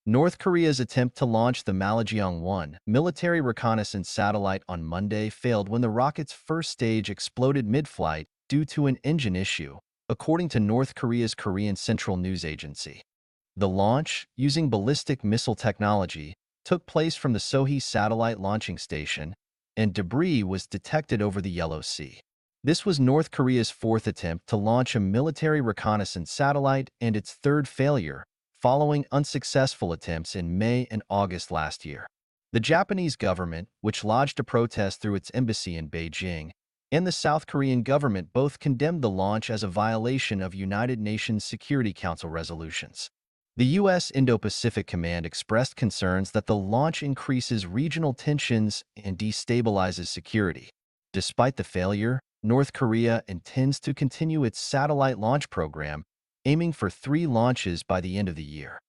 North Korea's attempt to launch the Malajeong-1 military reconnaissance satellite on Monday failed when the rocket's first stage exploded mid-flight due to an engine issue, according to North Korea's Korean Central News Agency. The launch, using ballistic missile technology, took place from the Sohe satellite launching station, and debris was detected over the Yellow Sea. This was North Korea's fourth attempt to launch a military reconnaissance satellite and its third failure, following unsuccessful attempts in May and August last year. The Japanese government, which lodged a protest through its embassy in Beijing, and the South Korean government both condemned the launch as a violation of United Nations Security Council resolutions. The U.S. Indo-Pacific Command expressed concerns that the launch increases regional tensions and destabilizes security. Despite the failure, North Korea intends to continue its satellite launch program, aiming for 3 launches by the end of the year.